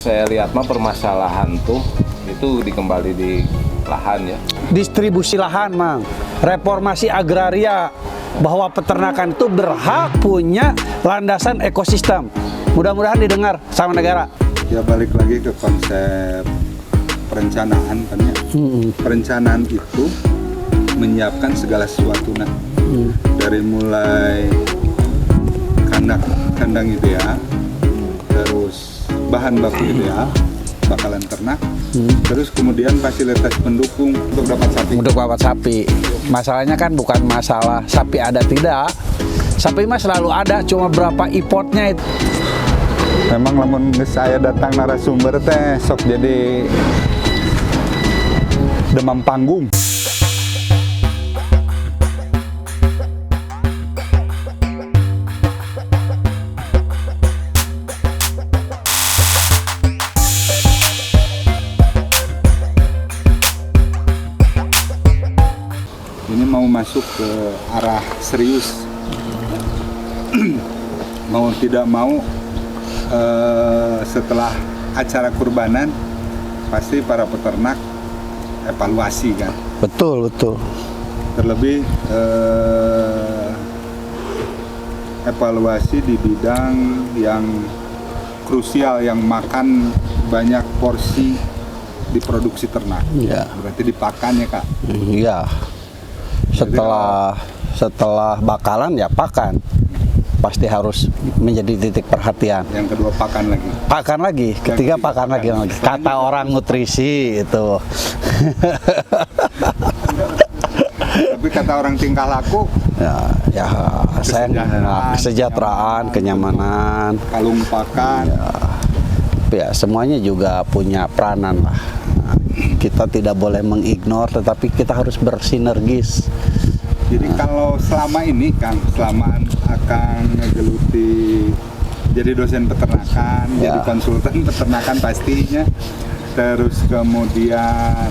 Saya lihat mah permasalahan tuh itu dikembali di lahan ya. Distribusi lahan, Mang. Reformasi agraria, bahwa peternakan itu berhak punya landasan ekosistem. Mudah-mudahan didengar sama negara. Ya balik lagi ke konsep perencanaan kan ya. Perencanaan itu menyiapkan segala sesuatu dari mulai kandang ideal, terus bahan baku ideal, bakalan ternak, terus kemudian fasilitas pendukung untuk dapat sapi. Untuk dapat sapi. Masalahnya kan bukan masalah sapi ada tidak. Sapi mah selalu ada, cuma berapa importnya itu. Memang lamun saya datang narasumber teh sok jadi demam panggung. Ini mau masuk ke arah serius. Mau tidak mau setelah acara kurbanan pasti para peternak evaluasi kan. Betul. Terlebih evaluasi di bidang yang krusial, yang makan banyak porsi di produksi ternak. Iya. Berarti di pakan ya Kak. Iya. Setelah bakalan ya pakan. Pasti harus menjadi titik perhatian. Yang kedua pakan lagi. Pakan lagi, ketiga pakan lagi. Kata orang nutrisi itu. Tapi kata orang tingkah laku, ya saya kesejahteraan, kenyamanan, kalung pakan. ya semuanya juga punya peranan lah. Kita tidak boleh mengignore, tetapi kita harus bersinergis. Jadi kalau selama ini Kang, selama akan ngegeluti jadi dosen peternakan, jadi konsultan peternakan pastinya, terus kemudian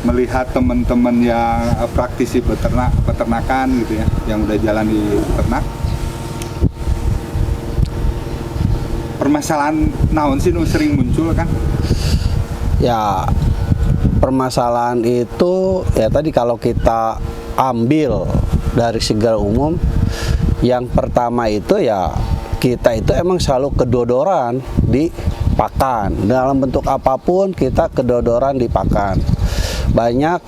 melihat teman-teman yang praktisi peternakan gitu ya, yang udah jalan di peternak. Permasalahan naon sih nu sering muncul kan? Ya permasalahan itu ya tadi kalau kita ambil dari segala umum, yang pertama itu ya kita itu emang selalu kedodoran di pakan. Dalam bentuk apapun kita kedodoran di pakan. Banyak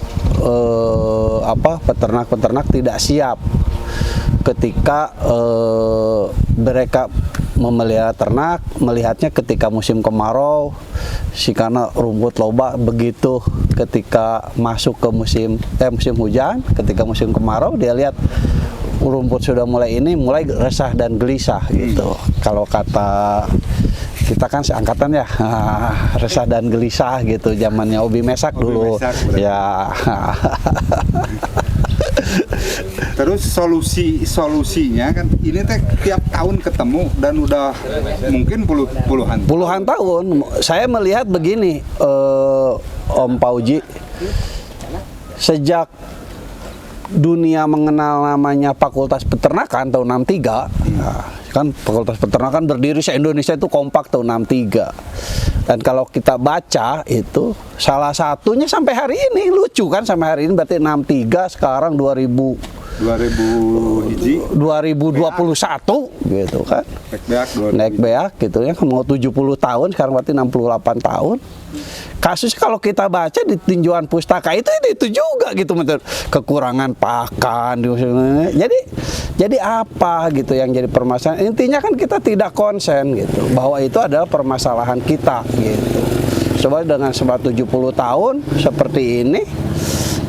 peternak-peternak tidak siap ketika mereka memelihara ternak, melihatnya ketika musim kemarau, karena rumput loba begitu. Ketika masuk ke musim hujan, ketika musim kemarau dia lihat rumput sudah mulai resah dan gelisah gitu. Kalau kata kita kan seangkatan ya, resah dan gelisah gitu, zamannya Obi Mesak dulu. Ya. Terus solusinya kan ini teh tiap tahun ketemu dan udah mungkin puluhan tahun. Saya melihat begini, Om Pauji, sejak dunia mengenal namanya Fakultas Peternakan tahun 63, kan Fakultas Peternakan berdiri se-Indonesia itu kompak tahun 63. Dan kalau kita baca itu salah satunya sampai hari ini lucu kan, sampai hari ini berarti 63, sekarang 2021 gitu kan. Naik beak gitu ya, mau 70 tahun sekarang berarti 68 tahun. Kasus kalau kita baca di tinjauan pustaka itu juga gitu, kekurangan pakan. Jadi apa gitu yang jadi permasalahan? Intinya kan kita tidak konsen gitu bahwa itu adalah permasalahan kita gitu. Coba dengan sebab 70 tahun seperti ini,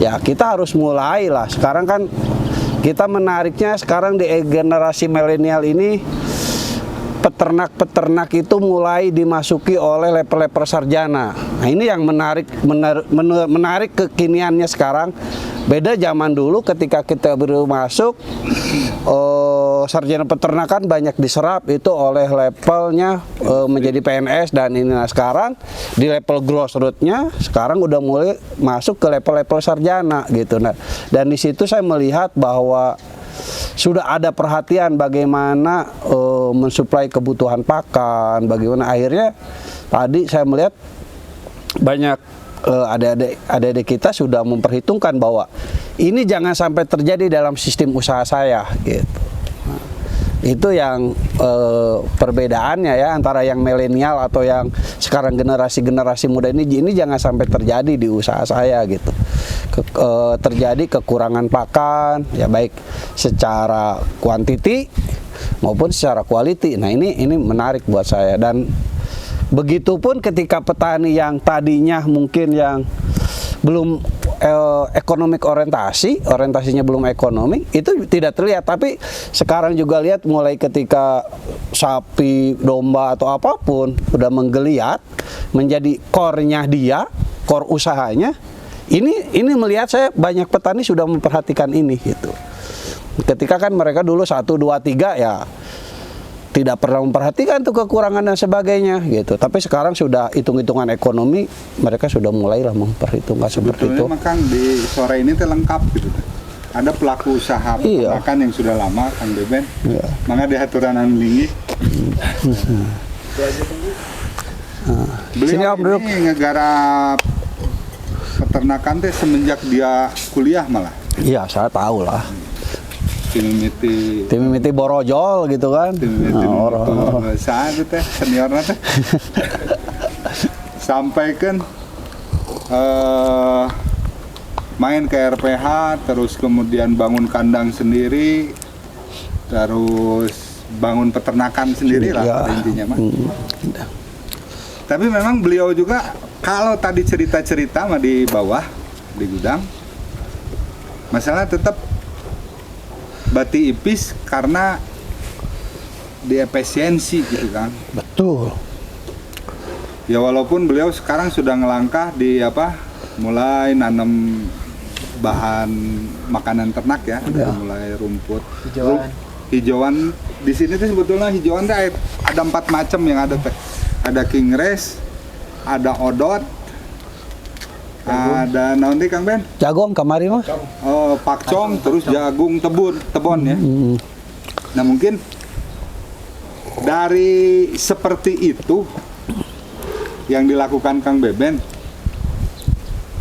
ya kita harus mulai lah. Sekarang kan kita menariknya sekarang di generasi milenial ini, peternak-peternak itu mulai dimasuki oleh level-level sarjana. Nah ini yang menarik kekiniannya sekarang. Beda zaman dulu ketika kita baru masuk, sarjana peternakan banyak diserap itu oleh levelnya menjadi PNS, dan ini sekarang di level grassroots-nya sekarang udah mulai masuk ke level-level sarjana gitu. Nah, dan di situ saya melihat bahwa sudah ada perhatian bagaimana mensuplai kebutuhan pakan, bagaimana akhirnya Tadi saya melihat banyak adik-adik kita sudah memperhitungkan bahwa ini jangan sampai terjadi dalam sistem usaha saya gitu. Nah, itu yang perbedaannya ya antara yang milenial atau yang sekarang generasi muda ini jangan sampai terjadi di usaha saya gitu. Terjadi kekurangan pakan ya baik secara kuantiti maupun secara quality. Nah, ini menarik buat saya. Dan begitupun ketika petani yang tadinya mungkin yang belum orientasinya belum ekonomi, itu tidak terlihat. Tapi sekarang juga lihat mulai ketika sapi, domba atau apapun udah menggeliat menjadi core-nya dia, core usahanya. Ini melihat saya banyak petani sudah memperhatikan ini gitu. Ketika kan mereka dulu 1, 2, 3 ya tidak pernah memperhatikan tuh kekurangan dan sebagainya gitu. Tapi sekarang sudah hitung-hitungan ekonomi, mereka sudah mulailah memperhitungkan seperti itu. Sebetulnya Kang di sore ini lengkap gitu. Ada pelaku usaha peternakan yang sudah lama, Kang Beben. Iya. Maka di haturan linggih. Sini Om duduk. Ini ngegarap peternakan teh semenjak dia kuliah malah. Iya, saya tahu lah. Timimiti borojol gitu kan. Saat itu teh seniornya teh. Sampai kan main ke RPH, terus kemudian bangun kandang sendiri, terus bangun peternakan sendiri lah pada intinya mah. Tapi memang beliau juga kalau tadi cerita-cerita mah di bawah di gudang, masalah tetap bati ipis karena di efisiensi gitu kan. Betul. Ya walaupun beliau sekarang sudah ngelangkah di mulai nanam bahan makanan ternak ya, mulai rumput. Hijauan di sini tuh sebetulnya hijauan tuh ada 4 macam yang ada teh. Ada king race, ada odot, ada naon teh Kang Ben? Jagung kamari mah. Oh, pakcong, terus jagung tebon ya. Nah, mungkin dari seperti itu yang dilakukan Kang Beben,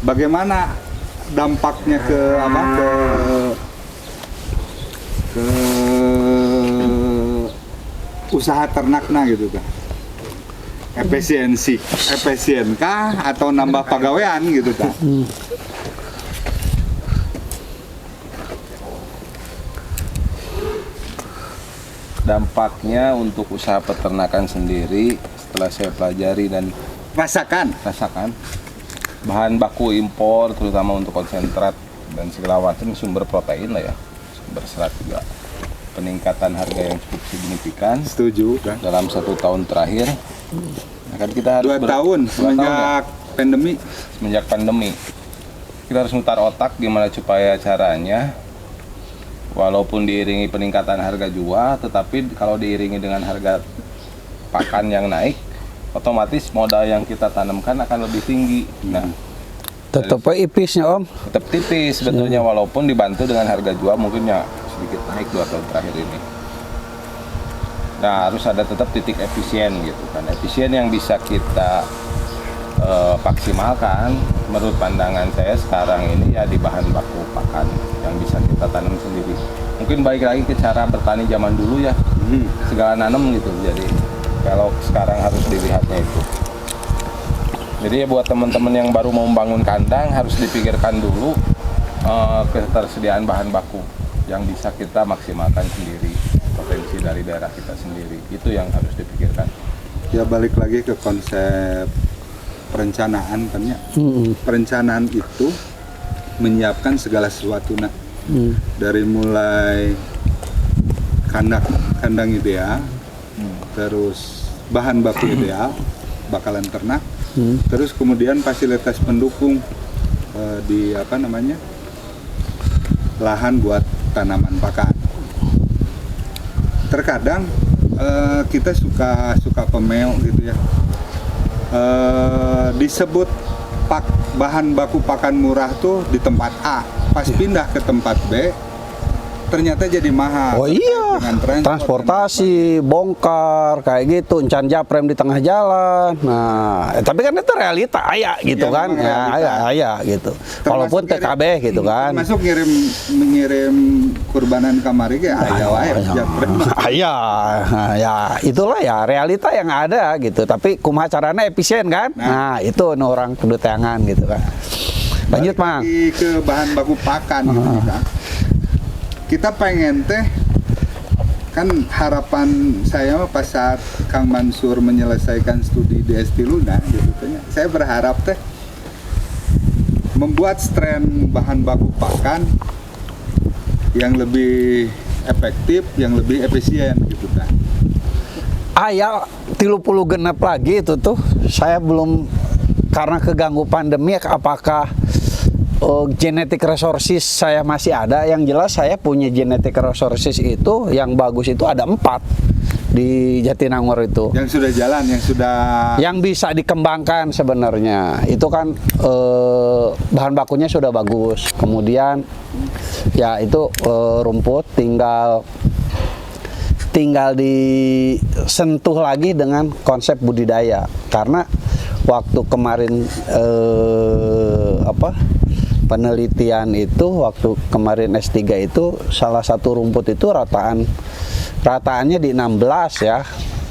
bagaimana dampaknya ke usaha ternaknya gitu kan? Efisienkah atau nambah pegawaian gitu kan? Dampaknya untuk usaha peternakan sendiri setelah saya pelajari dan rasakan bahan baku impor terutama untuk konsentrat dan segala macam sumber protein lah ya, sumber serat juga, peningkatan harga yang cukup signifikan. Setuju kan? Dalam 1 tahun terakhir. Nah, kan kita harus 2 tahun semenjak pandemi. Semenjak pandemi kita harus mutar otak gimana supaya caranya walaupun diiringi peningkatan harga jual, tetapi kalau diiringi dengan harga pakan yang naik, otomatis modal yang kita tanamkan akan lebih tinggi. Nah, tetap ipisnya Om. Tetap tipis sebetulnya walaupun dibantu dengan harga jual mungkin ya sedikit naik 2 tahun terakhir ini. Nah, harus ada tetap titik efisien gitu kan. Efisien yang bisa kita maksimalkan menurut pandangan saya sekarang ini ya di bahan baku pakan yang bisa kita tanam sendiri. Mungkin balik lagi ke cara bertani zaman dulu ya. Segala nanam gitu. Jadi kalau sekarang harus dilihatnya itu. Jadi ya buat teman-teman yang baru mau membangun kandang harus dipikirkan dulu ketersediaan bahan baku yang bisa kita maksimalkan sendiri, potensi dari daerah kita sendiri, itu yang harus dipikirkan. Ya balik lagi ke konsep perencanaan kan ya. Perencanaan itu menyiapkan segala sesuatu dari mulai kandang ideal, terus bahan baku ideal, bakalan ternak, terus kemudian fasilitas pendukung di lahan buat tanaman pakan. Terkadang kita suka pemeo gitu ya, disebut bahan baku pakan murah tuh di tempat A, pas pindah ke tempat B ternyata jadi mahal. Oh iya, Dengan transportasi, bongkar, kayak gitu, encan japrem di tengah jalan. Nah, tapi kan itu realita, aya gitu Ya, kan, memang ya realita. aya gitu. Walaupun TKB gitu kan. Termasuk mengirim kurbanan kamari ke aya wae japrem. Iya, ya itulah ya realita yang ada gitu. Tapi kumaha caranya efisien kan? Nah, itu nu orang kudu teangan gitu kan. Lanjut, Mang. Lagi ke bahan baku pakan gitu kan. Kita pengen teh kan harapan saya mah pas saat Kang Mansur menyelesaikan studi di ST Luna gitu teh. Saya berharap teh membuat strain bahan baku pakan yang lebih efektif, yang lebih efisien gitu kan. Aya 30 genep lagi itu tuh. Saya belum karena keganggu pandemi apakah genetic resources saya masih ada. Yang jelas saya punya genetic resources itu yang bagus itu ada 4 di Jatinangor itu. Yang sudah jalan, yang bisa dikembangkan sebenarnya. Itu kan bahan bakunya sudah bagus. Kemudian ya itu rumput tinggal disentuh lagi dengan konsep budidaya. Karena waktu kemarin penelitian itu waktu kemarin S3 itu salah satu rumput itu rataannya di 16 ya.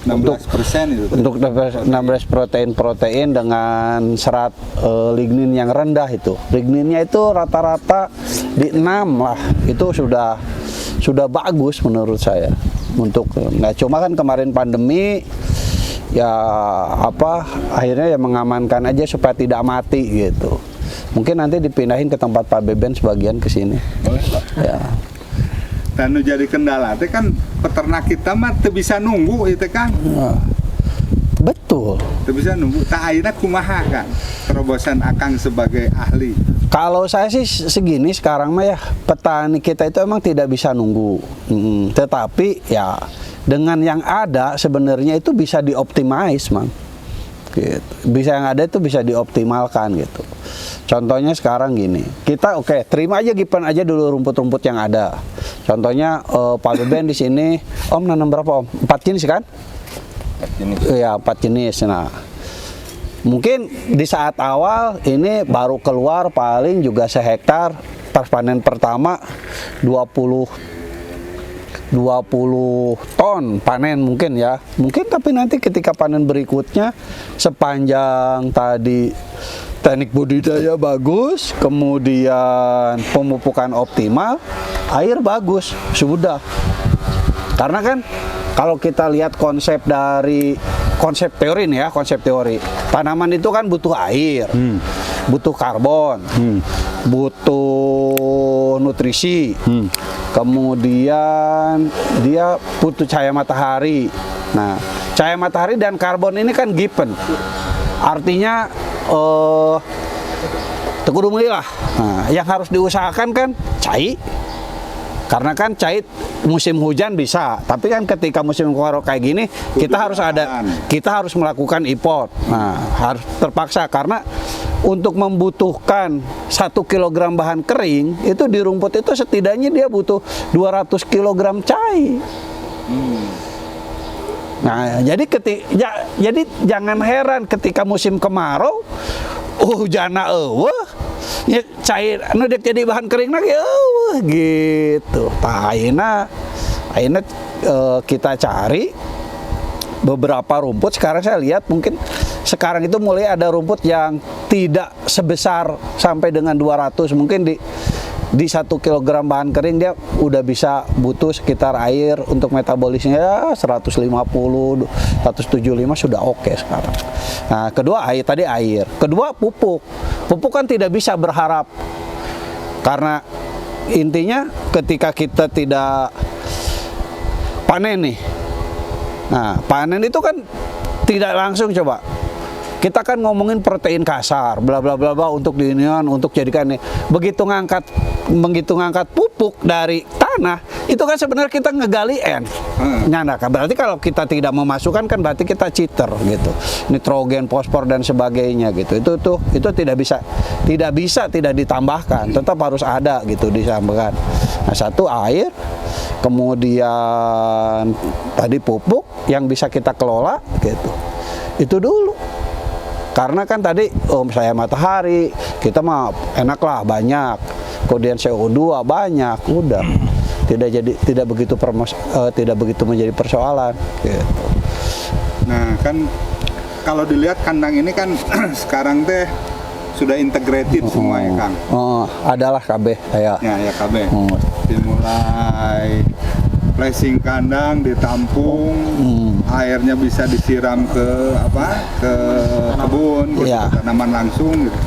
16% itu. Untuk 16 protein dengan serat lignin yang rendah itu. Ligninnya itu rata-rata di 6 lah. Itu sudah bagus menurut saya. Untuk nggak cuma kan kemarin pandemi ya akhirnya ya mengamankan aja supaya tidak mati gitu. Mungkin nanti dipindahin ke tempat Pak Beben sebagian ke sini. Boleh, Pak. Ya. Dan jadi kendala teh kan peternak kita mah teu bisa nunggu itu kan. Ya. Betul. Teu bisa nunggu. Tah ayeuna kumaha kan terobosan Akang sebagai ahli. Kalau saya sih segini sekarang mah ya petani kita itu emang tidak bisa nunggu. Tetapi ya dengan yang ada sebenarnya itu bisa dioptimize, Mang. Gitu. Bisa yang ada itu bisa dioptimalkan gitu. Contohnya sekarang gini, kita terima aja Gipen aja dulu rumput-rumput yang ada. Contohnya Pak Beben di sini, Om nanam berapa Om? 4 jenis kan? 4 jenis. Iya 4 jenis. Nah, mungkin di saat awal ini baru keluar paling juga sehektar pas panen pertama 20 ton panen mungkin ya. Mungkin tapi nanti ketika panen berikutnya sepanjang tadi teknik budidaya bagus, kemudian pemupukan optimal, air bagus, sudah. Karena kan kalau kita lihat konsep teori nih ya, konsep teori. Tanaman itu kan butuh air, butuh karbon, butuh nutrisi, kemudian dia butuh cahaya matahari. Nah, cahaya matahari dan karbon ini kan given. Artinya tekudu meuli lah. Nah, yang harus diusahakan kan cai. Karena kan cai musim hujan bisa, tapi kan ketika musim kemarau kayak gini kita harus melakukan import. Nah, harus terpaksa karena untuk membutuhkan 1 kg bahan kering itu di rumput itu setidaknya dia butuh 200 kg cai. Nah, jadi jangan heran ketika musim kemarau hujanna eueuh ya cair anu dek jadi bahan kering lagi gitu. Tah ayeuna kita cari beberapa rumput. Sekarang saya lihat mungkin sekarang itu mulai ada rumput yang tidak sebesar sampai dengan 200, mungkin di 1 kg bahan kering dia udah bisa butuh sekitar air untuk metabolisnya ya 150, 175 sudah oke sekarang. Nah, kedua air. Kedua pupuk. Pupuk kan tidak bisa berharap karena intinya ketika kita tidak panen nih. Nah, panen itu kan tidak langsung coba. Kita kan ngomongin protein kasar, bla bla bla bla untuk diinian, untuk jadikan nih. Begitu ngangkat pupuk dari tanah, itu kan sebenarnya kita ngegali N. Nah, berarti kalau kita tidak memasukkan kan berarti kita cheater gitu. Nitrogen, fosfor dan sebagainya gitu. Itu tidak bisa tidak ditambahkan, tetap harus ada gitu disampaikan. Nah, satu air, kemudian tadi pupuk yang bisa kita kelola gitu. Itu dulu. Karena kan tadi saya matahari, kita mah enak lah banyak. Kemudian CO2 banyak, udah. Tidak begitu menjadi persoalan gitu. Nah, kan kalau dilihat kandang ini kan sekarang teh sudah integrated semua ya, Kang. Adalah KB ya. Ya KB. Dimulai flashing kandang, ditampung, airnya bisa disiram ke kebun, ke tanaman langsung gitu.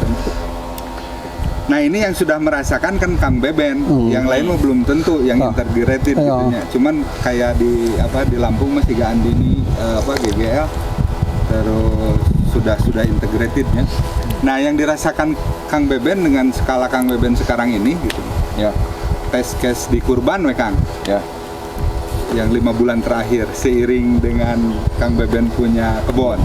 Nah, ini yang sudah merasakan kan Kang Beben, yang lain mah belum tentu yang integrated gitu nya. Cuman kayak di Lampung masih Andini GGL terus sudah integrated ya. Nah, yang dirasakan Kang Beben dengan skala Kang Beben sekarang ini gitu. Ya. Test case di Kurban Kang. Ya. Yang 5 bulan terakhir seiring dengan Kang Beben punya kebun.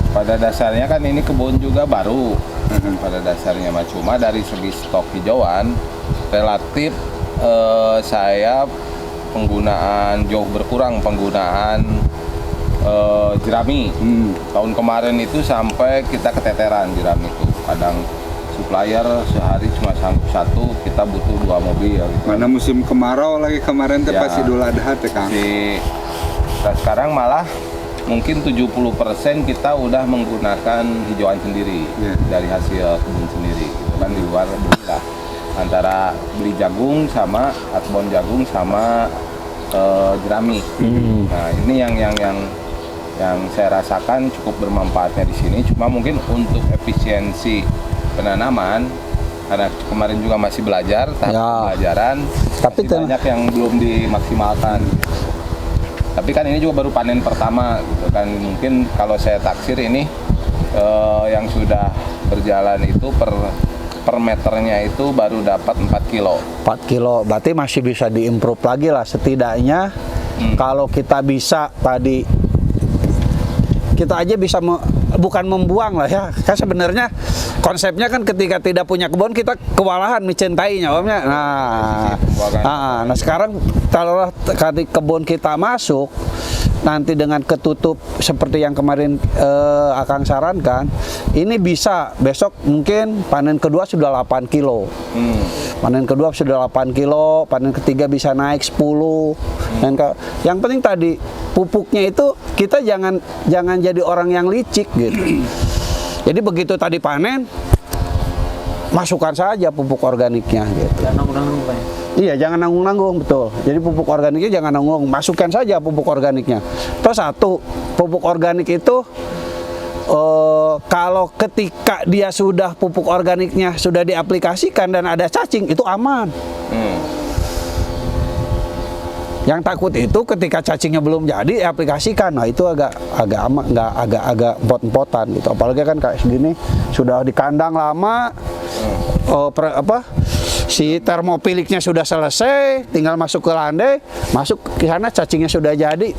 Pada dasarnya kan ini kebun juga baru. Pada dasarnya cuma dari segi stok hijauan relatif saya jauh berkurang penggunaan jerami. Tahun kemarin itu sampai kita keteteran jerami itu. Kadang supplier sehari cuma sanggup 1, kita butuh 2 mobil gitu. Mana musim kemarau lagi kemarin teh pas Idul Adha teh Kang. Sekarang malah mungkin 70% kita udah menggunakan hijauan sendiri dari hasil kebun sendiri gitu kan, di luar beli lah antara beli jagung sama atbon jagung sama jerami. Nah, ini yang saya rasakan cukup bermanfaatnya di sini. Cuma mungkin untuk efisiensi penanaman karena kemarin juga masih belajar tahap pembelajaran, tapi banyak yang belum dimaksimalkan. Tapi kan ini juga baru panen pertama gitu kan. Mungkin kalau saya taksir ini yang sudah berjalan itu per meternya itu baru dapat 4 kilo. 4 kilo, berarti masih bisa diimprove lagi lah setidaknya. Kalau kita bisa tadi, kita aja bisa bukan membuang lah ya. Kan sebenarnya konsepnya kan ketika tidak punya kebun kita kewalahan mencintainya omnya. Nah sekarang kalau kebun kita masuk nanti dengan ketutup seperti yang kemarin Akang sarankan, ini bisa besok mungkin panen kedua sudah 8 kilo. Panen kedua sudah 8 kilo, panen ketiga bisa naik 10. Dan yang penting tadi pupuknya itu kita jangan jadi orang yang licik gitu. Jadi begitu tadi panen, masukkan saja pupuk organiknya gitu. Jangan nanggung-nanggung Pak. Iya, jangan nanggung-nanggung, betul. Jadi pupuk organiknya jangan nanggung, masukkan saja pupuk organiknya. Terus satu, pupuk organik itu kalau ketika dia sudah pupuk organiknya sudah diaplikasikan dan ada cacing, itu aman. Yang takut itu ketika cacingnya belum jadi aplikasikan. Nah, itu agak aman, agak empot-empotan gitu. Apalagi kan kayak segini sudah di kandang lama, si termopiliknya sudah selesai, tinggal masuk ke landai, masuk ke sana cacingnya sudah jadi.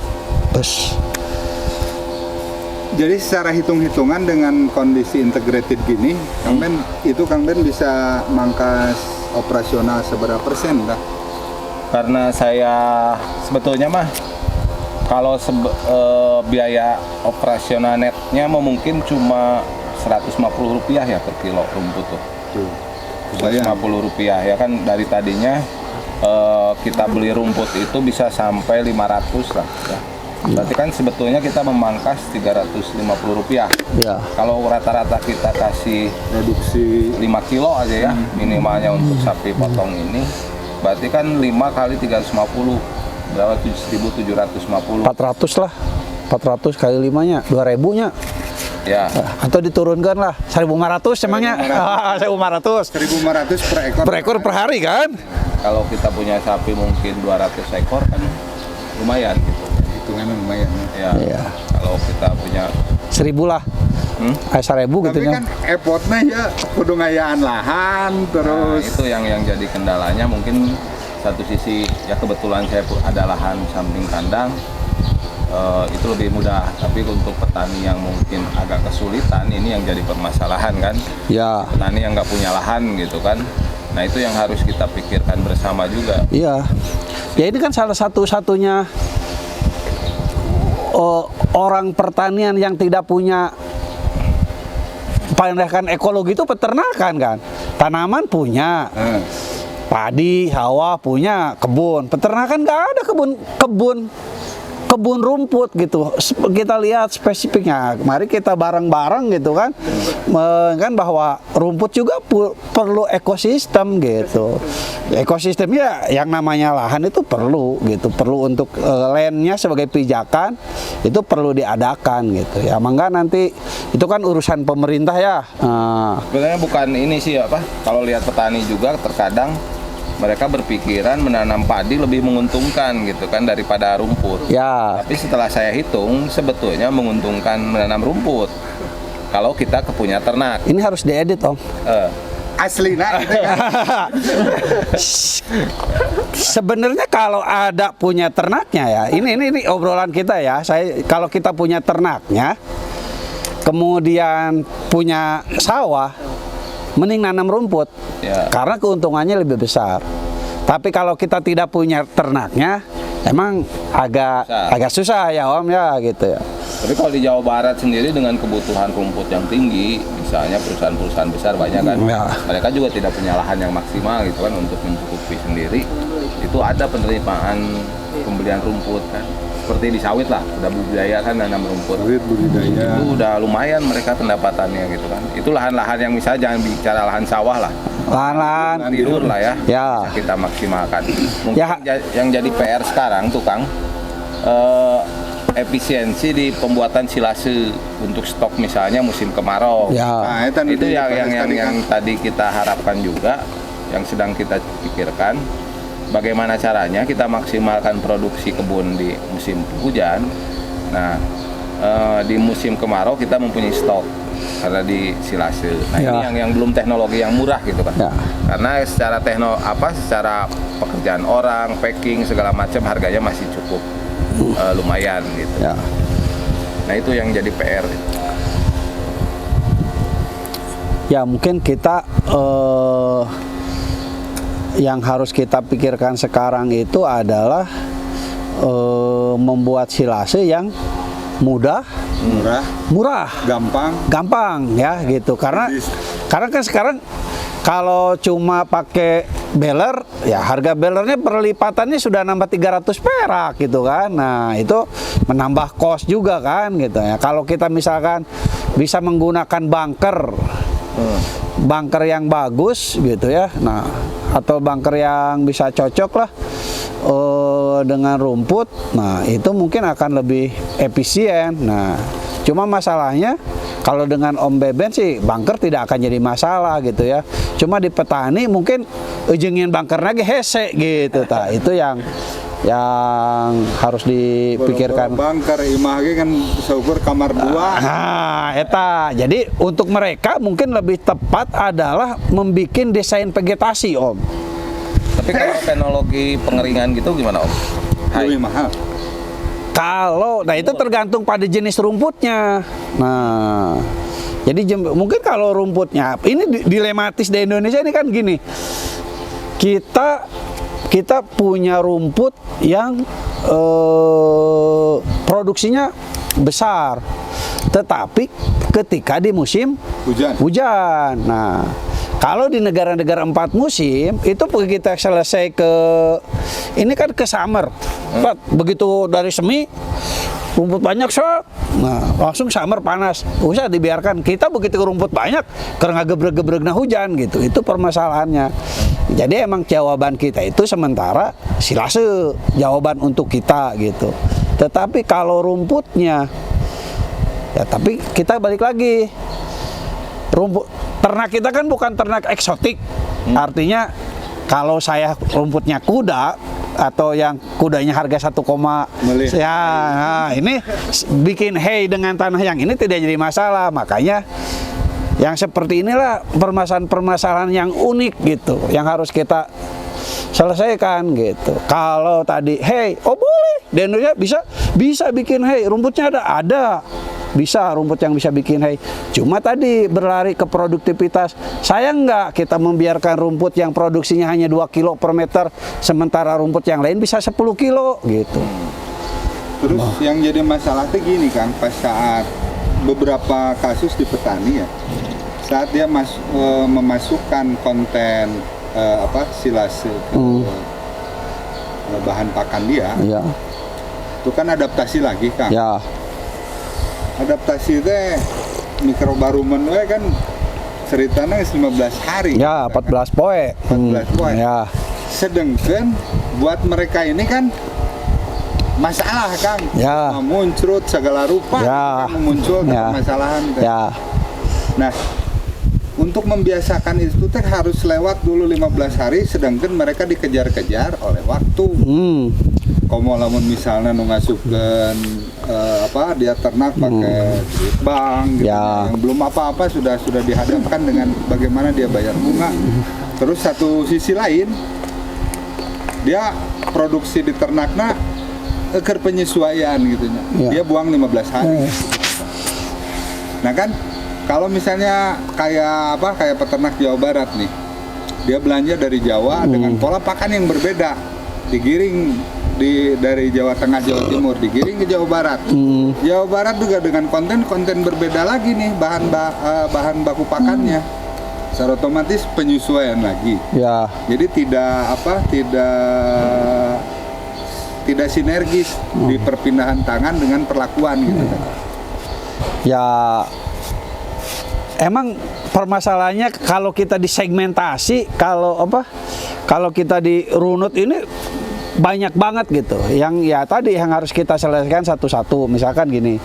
Jadi secara hitung-hitungan dengan kondisi integrated gini, Kang Ben bisa mangkas operasional seberapa persen dah? Karena saya sebetulnya mah kalau biaya operasional netnya mungkin cuma Rp150 ya per kilo rumput tuh. Rp150 ya kan, dari tadinya kita beli rumput itu bisa sampai 500 lah ya. Berarti kan sebetulnya kita memangkas Rp350 ya. Kalau rata-rata kita kasih produksi 5 kilo aja ya minimalnya untuk sapi potong ini, berarti kan 5 kali 350 berapa? 7.750. 400 lah. 400 kali 5-nya 2.000 nya. Ya. Atau diturunkan lah 1.500 emangnya. 1.500 per ekor. Per ekor per hari kan? Kalau kita punya sapi mungkin 200 ekor kan lumayan gitu. Hitungannya lumayan. Ya. Kalau kita punya 1.000 lah. 1.000 gitu ya. Tapi kan effort-nya ya kudu ngayaan lahan terus. Nah, itu yang jadi kendalanya. Mungkin satu sisi ya kebetulan saya ada lahan samping kandang, itu lebih mudah. Tapi untuk petani yang mungkin agak kesulitan, ini yang jadi permasalahan kan. Ya. Petani yang nggak punya lahan gitu kan, Nah itu yang harus kita pikirkan bersama juga. Iya. Ya ini kan salah satu-satunya orang pertanian yang tidak punya pendekatan ekologi itu peternakan kan. Tanaman punya, padi, sawah punya, kebun. Peternakan nggak ada kebun rumput gitu. Kita lihat spesifiknya. Mari kita bareng-bareng gitu kan, kan bahwa rumput juga perlu ekosistem gitu. Ekosistemnya yang namanya lahan itu perlu gitu, perlu untuk landnya sebagai pijakan itu perlu diadakan gitu ya. Mangga nanti itu kan urusan pemerintah ya. Sebenarnya bukan ini sih apa? Kalau lihat petani juga terkadang mereka berpikiran menanam padi lebih menguntungkan gitu kan daripada rumput. Ya. Tapi setelah saya hitung sebetulnya menguntungkan menanam rumput kalau kita kepunya ternak. Ini harus diedit Om. Asli nah gitu kan. Sebenarnya kalau ada punya ternaknya ya, ini obrolan kita ya. Kalau kita punya ternaknya, kemudian punya sawah, mending nanam rumput, Ya. karena keuntungannya lebih besar. Tapi kalau kita tidak punya ternaknya, emang agak susah ya Om ya gitu ya. Tapi kalau di Jawa Barat sendiri dengan kebutuhan rumput yang tinggi, misalnya perusahaan-perusahaan besar banyak kan, Ya. mereka juga tidak punya lahan yang maksimal gitu kan untuk mencukupi sendiri. Itu ada penerimaan pembelian rumput kan, seperti di sawit lah, udah budidaya kan nanam rumput. Sawit budidaya. Itu udah lumayan mereka pendapatannya gitu kan. Itu lahan-lahan yang misalnya jangan bicara lahan sawah lah, Lahan-lahan tidur lah ya, Ya. bisa kita maksimalkan. Mungkin Ya. yang jadi PR sekarang tuh Kang, efisiensi di pembuatan silase untuk stok misalnya musim kemarau. ya. Nah, Itu yang kan. tadi kita harapkan juga, yang sedang kita pikirkan. Bagaimana caranya kita maksimalkan produksi kebun di musim hujan. Nah, di musim kemarau kita mempunyai stok karena di silase. Nah, Ya. ini yang belum teknologi yang murah gitu kan. Ya. Karena secara secara pekerjaan orang, packing segala macam harganya masih cukup lumayan gitu. Ya. Nah, itu yang jadi PR. Ya mungkin kita yang harus kita pikirkan sekarang itu adalah membuat silase yang murah, gampang ya gitu. Karena kan sekarang kalau cuma pakai baler, ya harga balernya perlipatannya sudah nambah 300 perak gitu kan. Nah itu menambah kos juga kan gitu ya. Kalau kita misalkan bisa menggunakan bunker yang bagus gitu ya, nah atau bunker yang bisa cocok lah dengan rumput, nah itu mungkin akan lebih efisien. Nah cuma masalahnya kalau dengan Om Beben sih bunker tidak akan jadi masalah gitu ya. Cuma di petani mungkin ujungin bunker lagi hese gitu. Itu yang harus dipikirkan. Bunker imah ge kan seukur kamar 2. Nah, eta. Jadi untuk mereka mungkin lebih tepat adalah membuat desain vegetasi, Om. Tapi kalau teknologi pengeringan gitu gimana Om? Lebih mahal. Nah itu tergantung pada jenis rumputnya. Nah, jadi mungkin kalau rumputnya, ini dilematis di Indonesia ini kan gini. Kita punya rumput yang produksinya besar, tetapi ketika di musim hujan. Nah, kalau di negara-negara 4 musim itu kita selesai ini kan ke summer. Begitu dari semi rumput banyak nah langsung summer panas, usah dibiarkan. Kita begitu rumput banyak karena gebrek-gebrekna hujan gitu. Itu permasalahannya. Jadi emang jawaban kita itu sementara silase jawaban untuk kita gitu. Tetapi kalau rumputnya ya, tapi kita balik lagi, ternak kita kan bukan ternak eksotik. Artinya kalau saya rumputnya kuda atau yang kudanya harga 1, ya, nah, ini bikin hay dengan tanah yang ini tidak jadi masalah. Makanya yang seperti inilah permasalahan-permasalahan yang unik gitu, yang harus kita selesaikan gitu. Kalau tadi hay, boleh di Indonesia bisa bikin hay, rumputnya ada. bisa rumput yang bisa bikin hay. Cuma tadi berlari ke produktivitas. Sayang nggak kita membiarkan rumput yang produksinya hanya 2 kilo per meter, sementara rumput yang lain bisa 10 kilo gitu. Terus yang jadi masalah tuh gini Kang, pas saat beberapa kasus di petani ya, saat dia memasukkan konten silase ke bahan pakan dia, Ya. itu kan adaptasi lagi Kang. Ya. Adaptasi teh mikrobarumen we kan ceritanya 15 hari. Ya, 14 poe. 14 poe. Ya. Sedangkan buat mereka ini kan masalah Kang. Ya. Memuncrut segala rupa Ya. kan memunculkan Ya. permasalahan. Kan? Ya. Nah, untuk membiasakan itu teh harus lewat dulu 15 hari, sedangkan mereka dikejar-kejar oleh waktu. Komo lamun misalnya ngasupkeun dia ternak pakai bank gitu, Ya. yang belum apa-apa sudah dihadapkan dengan bagaimana dia bayar bunga. Terus satu sisi lain dia produksi di ternaknya keur penyesuaian gitu nya. Ya. Dia buang 15 hari. Nah kan kalau misalnya kayak peternak Jawa Barat nih, dia belanja dari Jawa dengan pola pakan yang berbeda, digiring dari Jawa Tengah, Jawa Timur, digiring ke Jawa Barat. Jawa Barat juga dengan konten berbeda lagi nih bahan baku pakannya. Secara otomatis penyesuaian lagi. Ya. Jadi tidak sinergis di perpindahan tangan dengan perlakuan gitu kan. Ya, emang permasalahannya kalau kita disegmentasi, kalau kita dirunut ini banyak banget gitu. Yang ya tadi yang harus kita selesaikan satu-satu. Misalkan gini,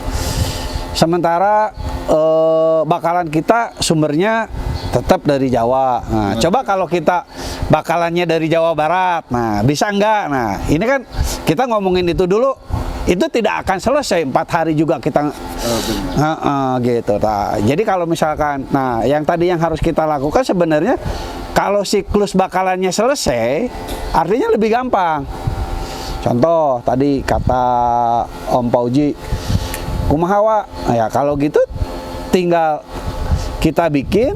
sementara bakalan kita sumbernya tetap dari Jawa. Nah, coba kalau kita bakalannya dari Jawa Barat, nah bisa enggak? Nah, ini kan kita ngomongin itu dulu, itu tidak akan selesai 4 hari juga kita gitu. Nah, jadi kalau misalkan, nah yang tadi yang harus kita lakukan sebenarnya kalau siklus bakalannya selesai, artinya lebih gampang. Contoh tadi kata Om Pauji, kumaha ya kalau gitu tinggal kita bikin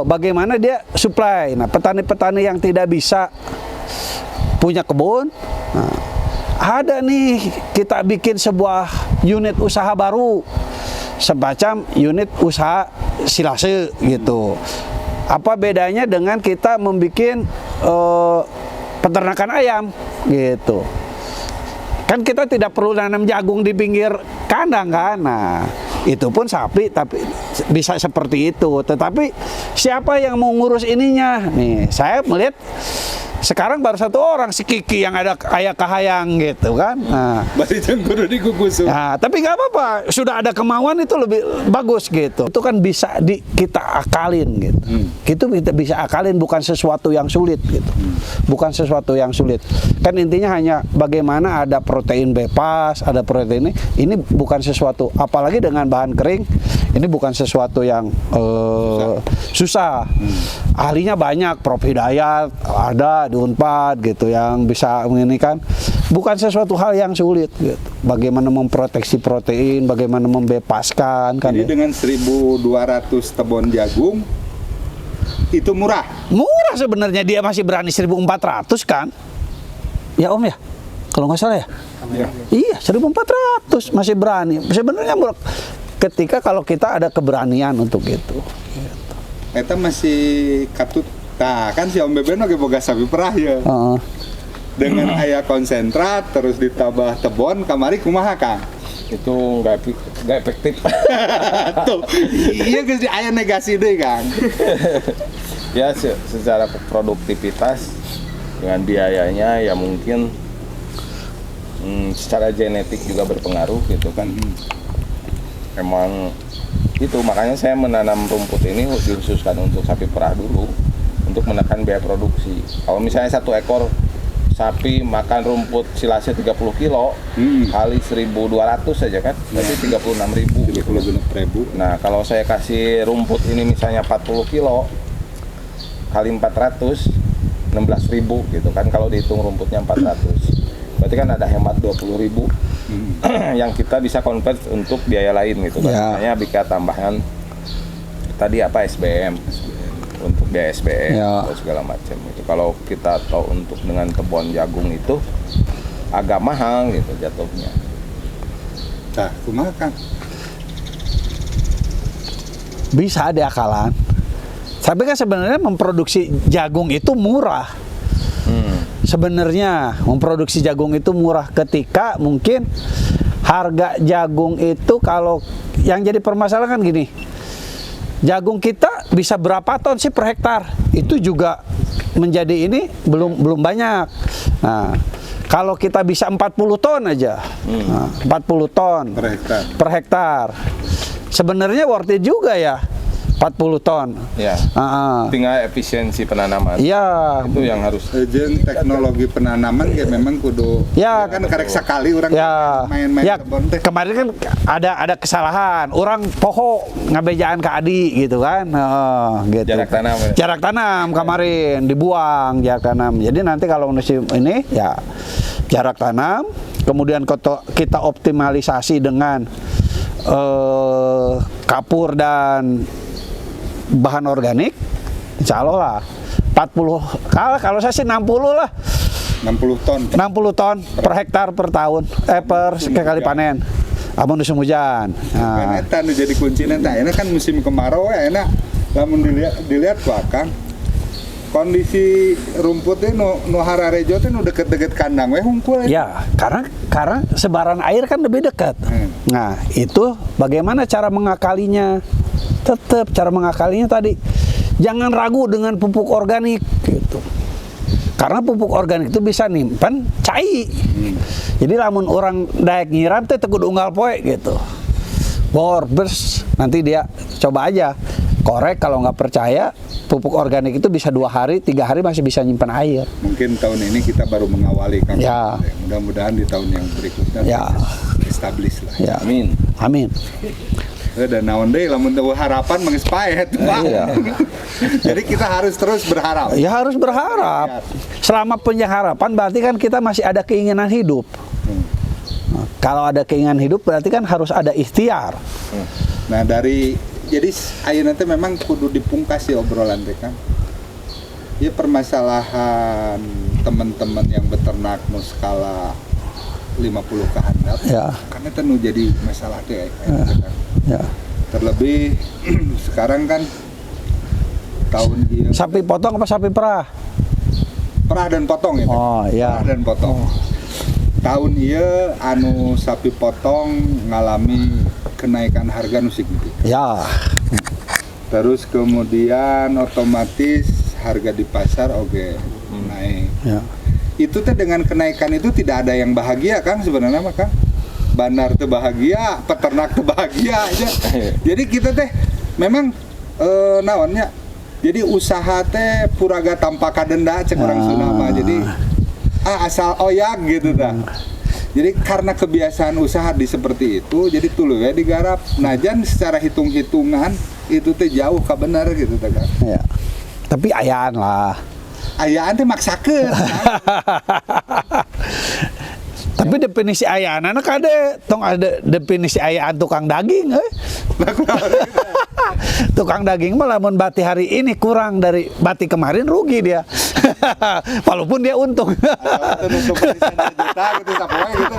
bagaimana dia supply. Nah, petani-petani yang tidak bisa punya kebun, nah, ada nih kita bikin sebuah unit usaha baru, semacam unit usaha silase gitu. Apa bedanya dengan kita membuat peternakan ayam gitu? Kan kita tidak perlu nanam jagung di pinggir kandang kan. Nah, itu pun sapi tapi bisa seperti itu. Tetapi siapa yang mau ngurus ininya? Nih, saya melihat sekarang baru satu orang, si Kiki yang ada ayah kahayang gitu kan. Nah, nah tapi nggak apa-apa, sudah ada kemauan itu lebih bagus gitu. Itu kan bisa kita akalin gitu. Itu kita bisa akalin, bukan sesuatu yang sulit gitu. Bukan sesuatu yang sulit. Kan intinya hanya bagaimana ada protein bebas, ada protein ini bukan sesuatu, apalagi dengan bahan kering, ini bukan sesuatu yang susah. Ahlinya banyak, Prof Hidayat ada di Unpad gitu yang bisa menginginkan, bukan sesuatu hal yang sulit gitu. Bagaimana memproteksi protein, bagaimana membebaskan kan. Jadi dengan 1.200 tebon jagung itu murah. Murah sebenarnya, dia masih berani 1.400 kan? Ya Om ya, kalau nggak salah ya. Iya 1.400 masih berani. Sebenarnya murah ketika kalau kita ada keberanian untuk itu. Eta masih katut. Nah, kan si Om Beben oge boga sapi perah ya. Dengan aya konsentrat terus ditambah tebon, kamari kumaha Kang? Itu nggak efektif. Tuh, iya geus aya negasi deui Kang. Ya secara produktivitas dengan biayanya ya mungkin secara genetik juga berpengaruh gitu kan. Emang itu makanya saya menanam rumput ini dikhususkan untuk sapi perah dulu, untuk menekan biaya produksi. Kalau misalnya 1 ekor sapi makan rumput silase 30 kilo kali 1.200 saja kan, berarti 36.000. Nah, kalau saya kasih rumput ini misalnya 40 kilo kali 400, 16.000 gitu kan, kalau dihitung rumputnya 400. Berarti kan ada hemat 20.000. yang kita bisa convert untuk biaya lain gitu kan. Ya. Makanya BK tambahan tadi apa SBM untuk biaya SBM Ya. atau segala macam itu. Kalau kita tahu untuk dengan kebun jagung itu agak mahal gitu jatuhnya. Nah, kumaha Kang? Bisa diakalan. Tapi kan sebenarnya memproduksi jagung itu murah. Sebenarnya memproduksi jagung itu murah ketika mungkin harga jagung itu kalau yang jadi permasalahan kan gini. Jagung kita bisa berapa ton sih per hektar? Itu juga menjadi ini belum banyak. Nah, kalau kita bisa 40 ton aja. Nah, 40 ton Per hektar. Sebenarnya worth it juga ya. 40 ton. Ya. Tinggal efisiensi penanaman. Iya. Itu yang harus. Jeung teknologi penanaman ya memang kudu Ya, kan karek sakali orang Ya, main-main ya kebon teh. kemarin kan ada kesalahan. Orang poho ngabejaan ke Adi gitu kan. Gitu. Jarak tanam, ya? Jarak tanam kemarin dibuang jarak tanam. Jadi nanti kalau musim ini ya jarak tanam, kemudian kita optimalisasi dengan kapur dan bahan organik, insya Allah lah 40, kalau saya sih 60 lah, 60 ton. 60 ton per hektar per tahun, per sekali panen. Amun musim hujan. Kan Nah, eta nu jadi kuncina teh. Enak kan musim kemarau ya enak. Lamun dilihat Pak Kang. Kondisi rumputnya nu hararejo teh nu deket-deket kandang we hungkul. ya karena sebaran air kan lebih dekat. Nah, itu bagaimana cara mengakalinya? Tetap cara mengakalinya tadi jangan ragu dengan pupuk organik gitu. Karena pupuk organik itu bisa nimpen cai. Jadi lamun orang daek nyiram teh teu kudu unggal poe gitu. Bor bers nanti dia coba aja. Korek kalau nggak percaya pupuk organik itu bisa 2 hari, 3 hari masih bisa nyimpan air. Mungkin tahun ini kita baru mengawali Kang. Ya. Mudah-mudahan di tahun yang berikutnya Ya. establish lah. Ya. Amin. Amin. Dan naon deui lamun teu harapan mangis paet, Pak. Iya. Jadi kita harus terus berharap. Ya harus berharap. Selama punya harapan berarti kan kita masih ada keinginan hidup. Nah, kalau ada keinginan hidup berarti kan harus ada ikhtiar. Nah, jadi ayeuna teh memang kudu dipungkas ya obrolan teh kan. Ya permasalahan teman-teman yang beternak nu skala 50 ke handap. Ya. Karena itu nu jadi masalah teh kan. Ya. Terlebih sekarang kan tahun ieu Sapi potong apa sapi perah? perah dan potong ya. Teh. Oh, ya. Perah dan potong. Tahun ieu anu sapi potong ngalami kenaikan harga nu signifikan. Ya. Terus kemudian otomatis harga di pasar oke naik. Ya. Itu teh dengan kenaikan itu tidak ada yang bahagia Kang sebenarnya mah Kang. Bandar teu bahagia, peternak teu bahagia aja. Jadi kita teh memang naonnya. Jadi usaha teh puraga tanpa kadenda cek orang Sunda mah. Jadi asal oyak gitu dah. Jadi karena kebiasaan usaha di seperti itu, jadi tuluy ya digarap. Najan secara hitung-hitungan itu teh jauh ka bener gitu teh Kang. Ya. Tapi ayaan lah. Ayaan teh maksakeun. Tapi definisi ayaan anak tong ada definisi ayaan tukang daging tukang daging mah lamun bati hari ini kurang dari bati kemarin rugi dia. Walaupun dia untung. Untuk juta gitu sapoe gitu.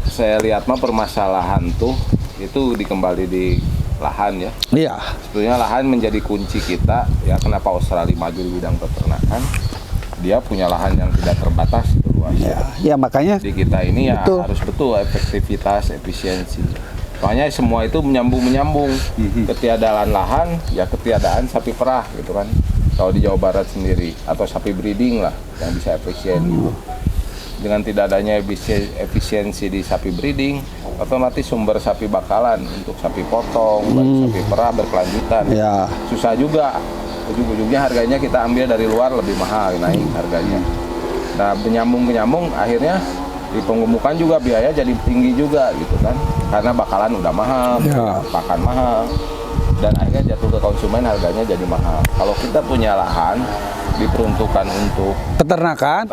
Saya lihat mah permasalahan tuh itu dikembali di lahan ya. Iya. Sebetulnya lahan menjadi kunci kita ya. Kenapa Australia maju di bidang peternakan? Dia punya lahan yang tidak terbatas itu luasnya. Ya makanya Di kita ini ya betul. harus betul efektivitas, efisiensi. Soalnya semua itu menyambung. Ketiadaan lahan ya ketiadaan sapi perah gitu kan. Kalau di Jawa Barat sendiri atau sapi breeding lah yang bisa efisien gitu. Dengan tidak adanya efisiensi di sapi breeding, otomatis sumber sapi bakalan untuk sapi potong, sapi perah berkelanjutan. Ya. Susah juga. Ujung-ujungnya harganya kita ambil dari luar lebih mahal, naik harganya. Nah, penyambung akhirnya di penggemukan juga biaya jadi tinggi juga gitu kan. Karena bakalan udah mahal, Ya. pakan mahal. Dan akhirnya jatuh ke konsumen harganya jadi mahal. Kalau kita punya lahan diperuntukkan untuk peternakan.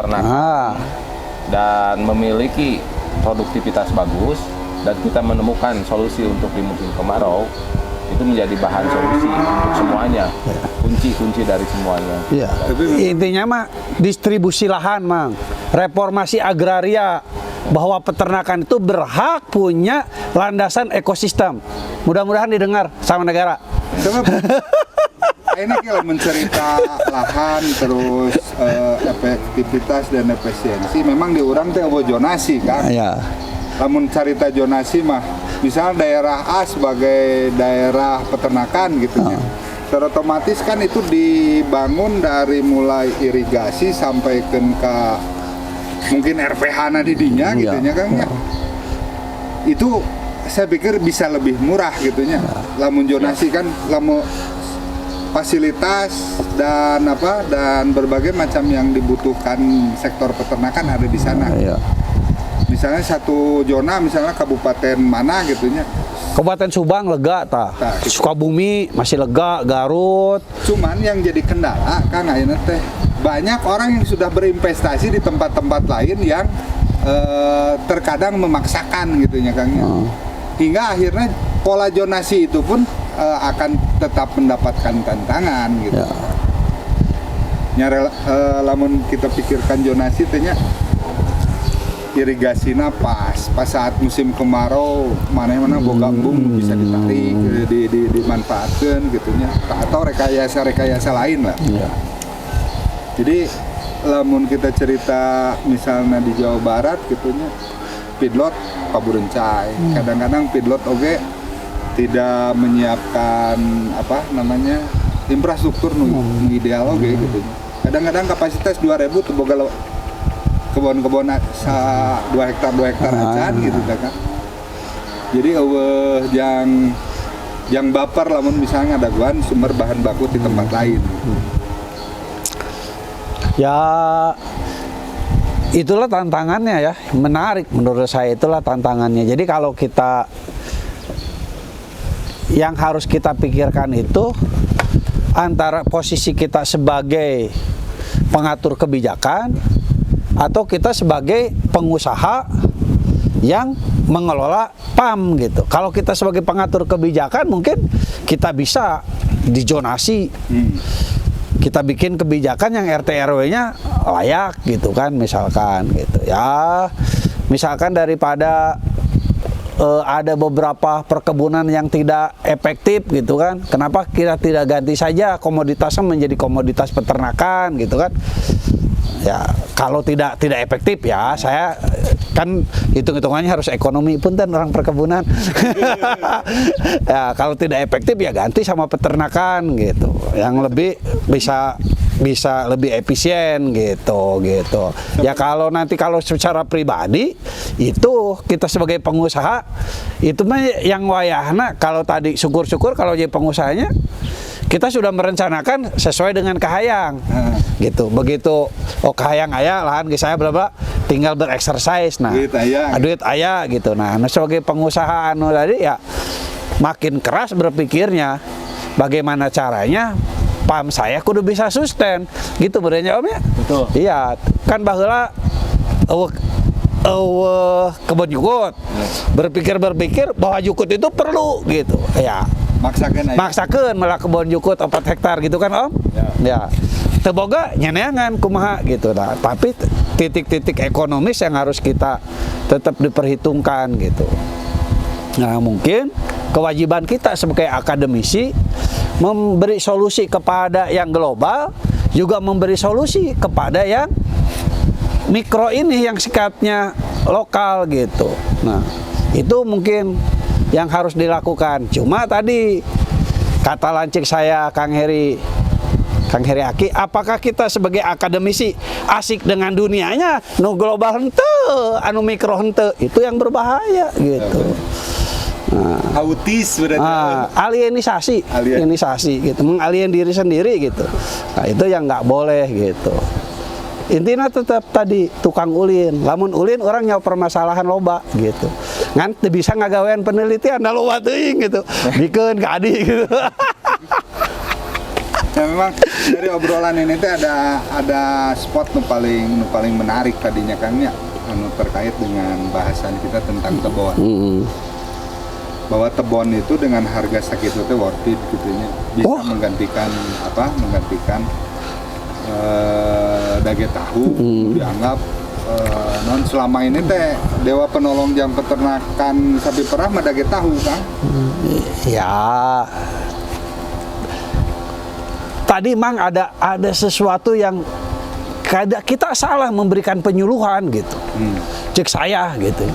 Dan memiliki produktivitas bagus, dan kita menemukan solusi untuk di musim kemarau, itu menjadi bahan solusi untuk semuanya, kunci dari semuanya. Iya. Intinya mah distribusi lahan, Mang. Reformasi agraria, bahwa peternakan itu berhak punya landasan ekosistem. Mudah-mudahan didengar sama negara. Ini kalau mencerita lahan terus efektivitas dan efisiensi, memang diurang teh zonasi kan. Ya. Namun cerita zonasi mah, misal daerah A sebagai daerah peternakan gitu ya. Otomatis kan itu dibangun dari mulai irigasi sampai ke mungkin RPH didinya gitu ya kan ya. Itu saya pikir bisa lebih murah gitu ya. Lamun zonasi kan lamun fasilitas dan berbagai macam yang dibutuhkan sektor peternakan ada di sana. Misalnya satu zona, misalnya kabupaten mana gitu ya. Kabupaten Subang lega Sukabumi masih lega, Garut. Cuman yang jadi kendala kan ayeuna teh banyak orang yang sudah berinvestasi di tempat-tempat lain yang terkadang memaksakan gitu ya Kang. Hingga akhirnya pola zonasi itu pun akan tetap mendapatkan tantangan gitu. Lamun kita pikirkan zonasi tehnya irigasinya pas saat musim kemarau mana boga embung bisa ditarik dimanfaatkan gitunya, atau rekayasa lain lah. Jadi lamun kita cerita misalnya di Jawa Barat gitunya, feedlot paburencai, kadang-kadang feedlot oke tidak menyiapkan infrastruktur ideal oke gitu. Kadang-kadang kapasitas 2.000 tuh boga kebun-kebun 2 hektar aja gitu kan. Jadi yang baper lamun misalnya ada guan sumber bahan baku di tempat lain. Ya itulah tantangannya ya, menarik menurut saya, itulah tantangannya. Jadi kalau kita yang harus kita pikirkan itu antara posisi kita sebagai pengatur kebijakan atau kita sebagai pengusaha yang mengelola PAM gitu. Kalau kita sebagai pengatur kebijakan mungkin kita bisa dijonasi. Kita bikin kebijakan yang RT RW-nya layak gitu kan, misalkan gitu. Ya, misalkan daripada ada beberapa perkebunan yang tidak efektif gitu kan. Kenapa kita tidak ganti saja komoditasnya menjadi komoditas peternakan gitu kan? Ya, kalau tidak efektif ya, saya kan hitung-hitungannya harus ekonomi pun kan orang perkebunan. Ya, kalau tidak efektif ya ganti sama peternakan gitu. Yang lebih bisa lebih efisien gitu. Ya kalau secara pribadi itu kita sebagai pengusaha itu mah yang wayahna, kalau tadi syukur-syukur kalau jadi pengusahanya kita sudah merencanakan sesuai dengan kahayang. Gitu. Begitu kahayang aya lahan ke saya bla bla, tinggal bereksersis duit aya gitu. Nah, sebagai pengusaha tadi ya makin keras berpikirnya bagaimana caranya PAM saya kudu bisa sustain gitu berenya Om ya. Betul. Iya, kan baheula kebun jukut. Berpikir bahwa jukut itu perlu gitu. Ya. Maksakeun malah kebun jukut 4 hektar gitu kan Om? Ya. Teu boga nyeneangan kumaha gitu. Nah, tapi titik-titik ekonomis yang harus kita tetap diperhitungkan gitu. Nah, mungkin kewajiban kita sebagai akademisi memberi solusi kepada yang global, juga memberi solusi kepada yang mikro ini yang sikapnya lokal gitu. Nah, itu mungkin yang harus dilakukan. Cuma tadi kata lancik saya Kang Heri Aki, apakah kita sebagai akademisi asik dengan dunianya, nu global henteu, anu mikro henteu, itu yang berbahaya gitu. Autis berarti. Alienisasi gitu, mengalien diri sendiri gitu. Nah, itu yang nggak boleh gitu. Intinya tetap tadi tukang ulin, lamun ulin orang nyawa permasalahan loba gitu. Ngan bisa ngagawean penelitian da loba teuing gitu. Bikeun ka adi gitu. Ya memang dari obrolan ini teh ada spot nu paling menarik tadinya Kang ya, anu terkait dengan bahasan kita tentang tebon. Bahwa tebon itu dengan harga segitu teh worth it gitu nya. Bisa menggantikan dage tahu, dianggap non selama ini teh dewa penolong jam peternakan sapi perah mah dage tahu Kang. Ya. Tadi mang ada sesuatu yang kita salah memberikan penyuluhan gitu. Cek saya gitu.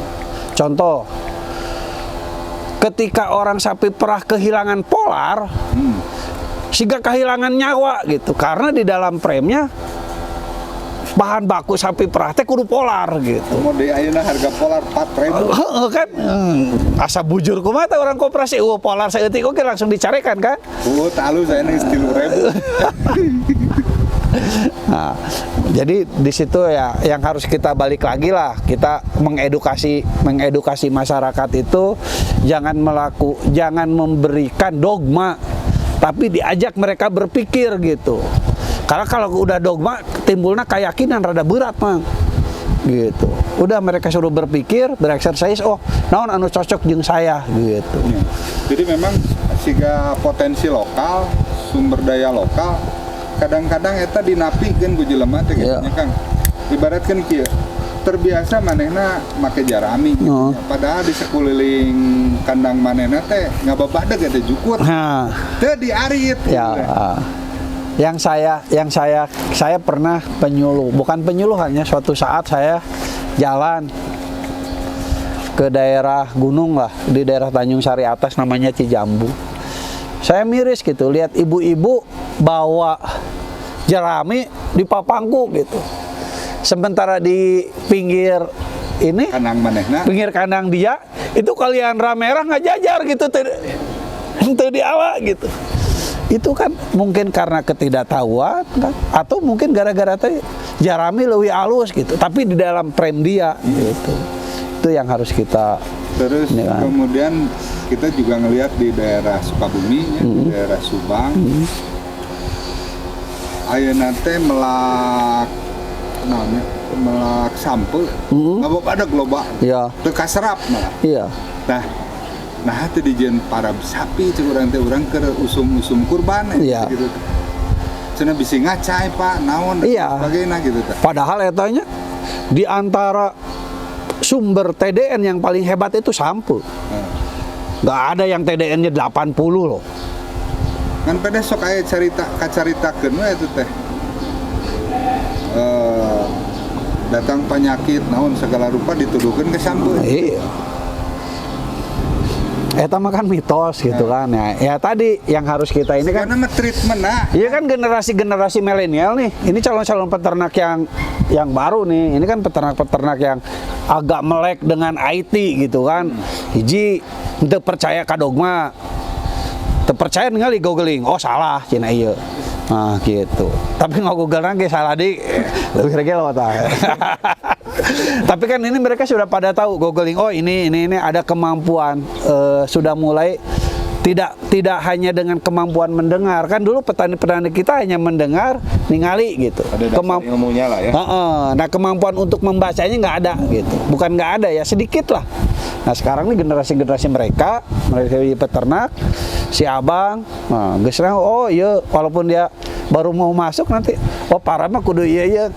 Contoh, ketika orang sapi perah kehilangan polar, sehingga kehilangan nyawa gitu, karena di dalam premnya bahan baku sapi perah teh kudu polar gitu. Mau di ayeuna harga polar 4.000 kan asa bujur kumaha teh orang koperasi polar saeutik oke langsung dicarekan kan. Talu saya nih 10.000. Nah, jadi di situ ya yang harus kita balik lagi lah, kita mengedukasi masyarakat itu jangan memberikan dogma, tapi diajak mereka berpikir gitu. Karena kalau udah dogma timbulnya keyakinan rada berat mang. Gitu. Udah mereka suruh berpikir, bereksersis, naon anu cocok jeung saya gitu. Jadi memang siga potensi lokal, sumber daya lokal kadang-kadang eta dinapikeun ku jelema teh gitu Kang. Ibaratkeun kieu, terbiasa manehna make jarami gitu. Padahal di sekeliling kandang manehna teh ngababadeg ada jukut. Teu diarit. Ya. Yang saya pernah bukan penyuluhannya, suatu saat saya jalan ke daerah gunung lah, di daerah Tanjung Sari atas namanya Cijambu. Saya miris gitu, lihat ibu-ibu bawa jerami di papangku gitu. Sementara di pinggir ini, pinggir kandang dia, itu kalian merah nggak jajar gitu, itu di awak gitu. Itu kan mungkin karena ketidaktahuan kan? Atau mungkin gara-gara teh jarami lebih halus gitu, tapi di dalam frame dia gitu. Itu yang harus kita terus kan? Kemudian kita juga ngelihat di daerah Sukabumi di daerah Subang ayeuna teh melak sampel ngabobadeg loba teu kaserap malah Nah itu dijen para sapi urang teh urang keur usum kurban gitu. Cenah bisi ngacai Pak naon sebagainya gitu teh. Padahal etanya di antara sumber TDN yang paling hebat itu sampul. Nggak ada yang TDN-nya 80 loh. Kan pada sok aya caritakeun we itu teh. Datang penyakit naon segala rupa dituduhkeun ke sampul. Iya. Eta mah kan mitos gitu kan ya tadi yang harus kita ini kan treatment iya kan generasi milenial nih, ini calon peternak yang baru nih, ini kan peternak yang agak melek dengan IT gitu kan. Hiji teu percaya ka dogma, teu percaya ningali googling, salah cenah ieu. Nah gitu. Tapi ngogoogleuna ge salah di lebih regel tah. Tapi kan ini mereka sudah pada tahu googling, ini ada kemampuan, sudah mulai tidak hanya dengan kemampuan mendengar. Kan dulu petani-petani kita hanya mendengar, ningali gitu. Ada dasar ilmunya lah ya. Nah kemampuan untuk membacanya nggak ada gitu. Bukan nggak ada ya, sedikit lah. Nah sekarang nih generasi mereka peternak, si abang, geus iya walaupun dia baru mau masuk nanti, parah mah kudu iya.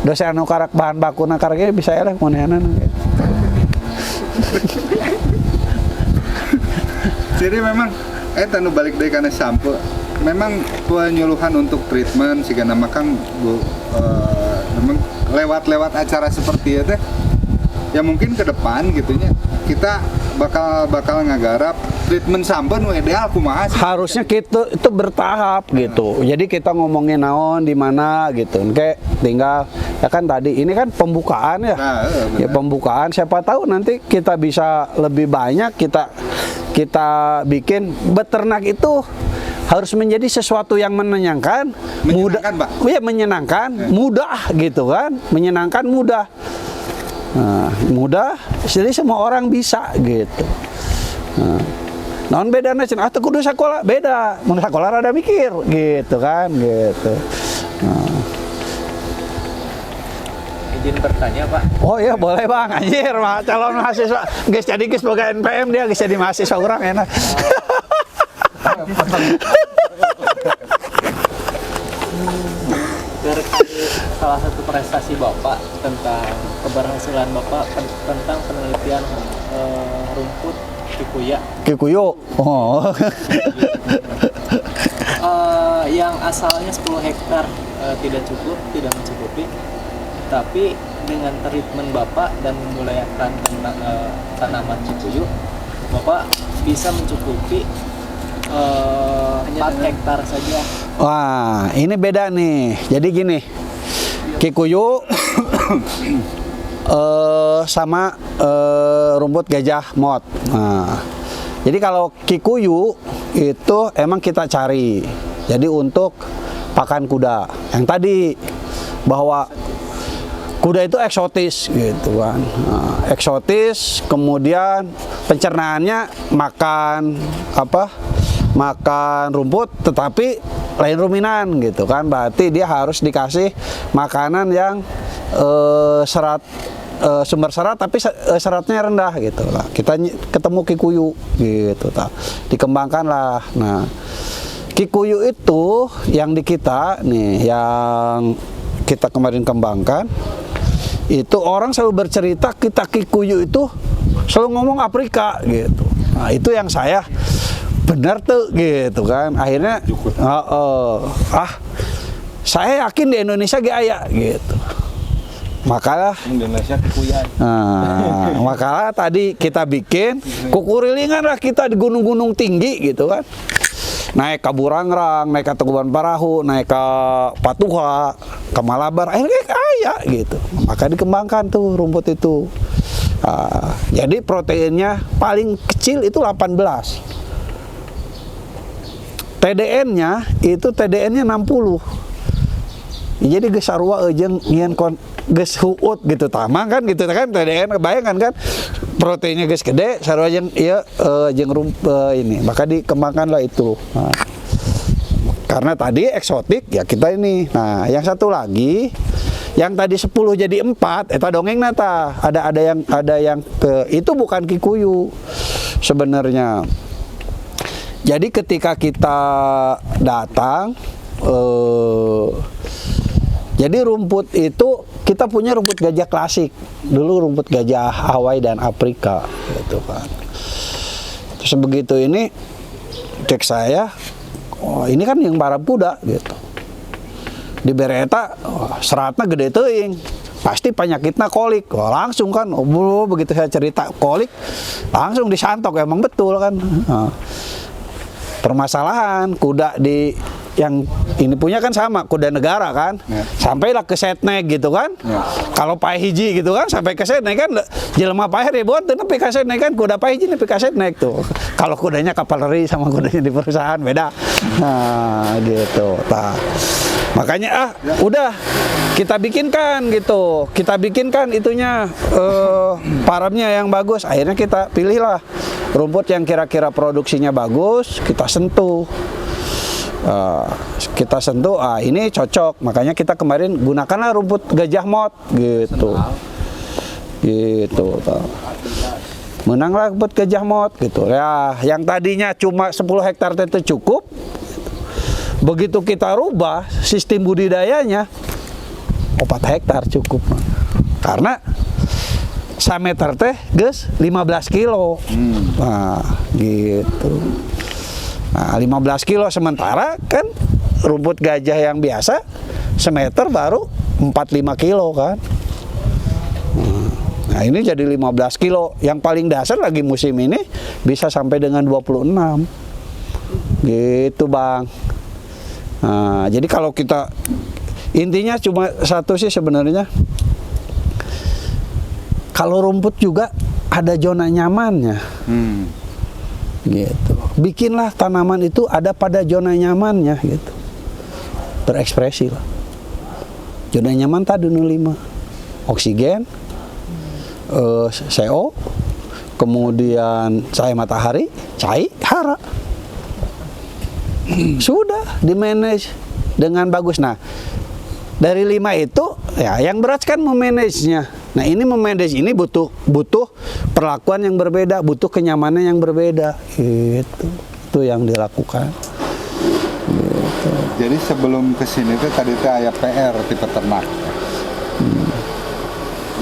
Dosen anu karak bahan bakuna karaknya bisa eleh monehanan gitu. Jadi memang nu balik deui kana sampel. Memang penyuluhan untuk treatment siga nama Kang memang lewat acara seperti itu ya mungkin ke depan gitunya kita bakal ngagarap treatment sampel nu ideal kumaha sih? Harusnya kita itu bertahap gitu. Jadi kita ngomongin naon di mana gitu. Kayak tinggal ya kan tadi ini kan pembukaan ya. Ya pembukaan, siapa tahu nanti kita bisa lebih banyak kita bikin beternak itu harus menjadi sesuatu yang menyenangkan, mudah, Pak. Ya menyenangkan, mudah gitu kan, menyenangkan, mudah. Nah, mudah, jadi semua orang bisa gitu. Nah, Non bedana cenah atuh kudu sakola beda. Mun sakola rada mikir gitu kan gitu. Nah. Izin bertanya Pak. Oh iya boleh Bang, anjir calon mahasiswa. Geus jadi geus boga NPM dia geus jadi mahasiswa urang enak. Terkait salah satu prestasi Bapak tentang keberhasilan Bapak tentang penelitian rumput kikuya Kikuyu. Oh. yang asalnya 10 hektar tidak mencukupi, tapi dengan treatment Bapak dan memuliakan tanaman kikuyu, Bapak bisa mencukupi 4 hektar saja. Wah, ini beda nih. Jadi gini, kikuyu sama rumput gajah mot. Nah, jadi kalau kikuyu itu emang kita cari. Jadi untuk pakan kuda. Yang tadi bahwa kuda itu eksotis gitu kan. Nah, eksotis, kemudian pencernaannya makan apa? Makan rumput tetapi lain ruminan gitu kan, berarti dia harus dikasih makanan yang sumber serat tapi seratnya rendah gitu lah. Kita ketemu kikuyu gitu tak, dikembangkan lah. Nah, kikuyu itu yang di kita nih, yang kita kemarin kembangkan itu orang selalu bercerita kita kikuyu itu selalu ngomong Afrika gitu. Nah, itu yang saya benar tuh gitu kan, akhirnya saya yakin di Indonesia ge aya gitu, makalah Indonesia kikuyan. nah, makalah tadi kita bikin kukurilingan lah kita di gunung-gunung tinggi gitu kan, naik ke Burangrang, naik ke Teguban Parahu, naik ke Patuha, ke Malabar, akhirnya aya gitu, maka dikembangkan tuh rumput itu. Jadi proteinnya paling kecil itu 18. TDN-nya itu TDN-nya 60. Jadi geus sarua jeung ngian geus huut gitu tamang kan gitu kan TDN, bayangkan kan proteinnya geus gede sarua jeung ieu jeung ini, maka dikembangkanlah itu. Nah, karena tadi eksotik ya kita ini. Nah, yang satu lagi yang tadi 10 jadi 4 eta dongengna tah. Ada yang ke itu bukan kikuyu sebenarnya. Jadi ketika kita datang, jadi rumput itu kita punya rumput gajah klasik. Dulu rumput gajah Hawaii dan Afrika, gitu kan. Terus begitu ini cek saya, oh ini kan yang barab kuda, gitu. Di bereta, seratnya gede teuing. Pasti penyakitnya kolik. Oh, langsung kan, begitu saya cerita kolik, langsung disantok, emang betul kan. Nah, permasalahan kuda di yang ini punya kan sama kuda negara kan, sampailah ke setnek gitu kan. Kalau pae hiji gitu kan sampai ke setnek kan jelema pae ribuan tuh nepi ka setnek kan, kuda pae hiji nepi ka setnek tuh. Kalau kudanya kavalleri sama kudanya di perusahaan beda. Nah, gitu. Nah, makanya udah kita bikinkan gitu. Kita bikinkan itunya parabnya yang bagus. Akhirnya kita pilihlah rumput yang kira-kira produksinya bagus, kita sentuh. Ini cocok, makanya kita kemarin gunakanlah rumput gajah mot gitu. Menanglah rumput gajah mot gitu. Ya, yang tadinya cuma 10 hektar itu cukup. Begitu kita rubah sistem budidayanya 4 hektar cukup. Karena 1 meter teh geus 15 kilo. Nah, gitu. Nah, 15 kilo sementara kan rumput gajah yang biasa semeter baru 45 kilo kan. Nah, ini jadi 15 kilo. Yang paling dasar lagi musim ini bisa sampai dengan 26. Gitu, Bang. Nah, jadi kalau kita intinya cuma satu sih sebenarnya. Kalau rumput juga ada zona nyamannya. Gitu. Bikinlah tanaman itu ada pada zona nyamannya gitu. Berekspresi lah. Zona nyaman tadi 5. Oksigen, CO, kemudian cahaya matahari, cahaya hara. Sudah di manage dengan bagus. Nah, dari 5 itu ya yang berat kan memanagenya. Nah, ini memanage ini butuh perlakuan yang berbeda, butuh kenyamanan yang berbeda. Gitu. Itu yang dilakukan. Gitu. Jadi sebelum kesini tuh tadi teh aya PR di peternak.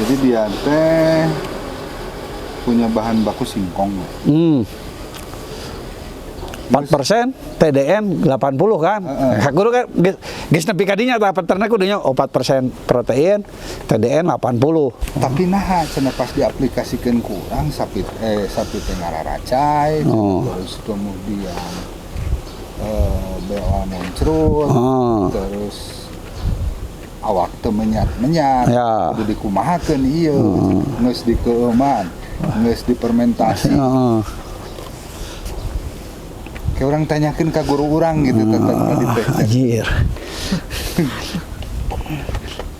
Jadi dia teh punya bahan baku singkong. 4% TDN 80 kan. Guru kan geus nepi ka dinya tah peternak udahnya 4% protein, TDN 80. Tapi nah cenah pas diaplikasikeun kurang sapi teh ngararacai, terus kemudian BOA muncul, terus awak teu menyat-menyat, Ya. kudu dikumahakeun ieu, geus dikeuman, geus dipermentasi. Kayak orang tanyakan ke guru orang gitu tentang tadi teh. Anjir.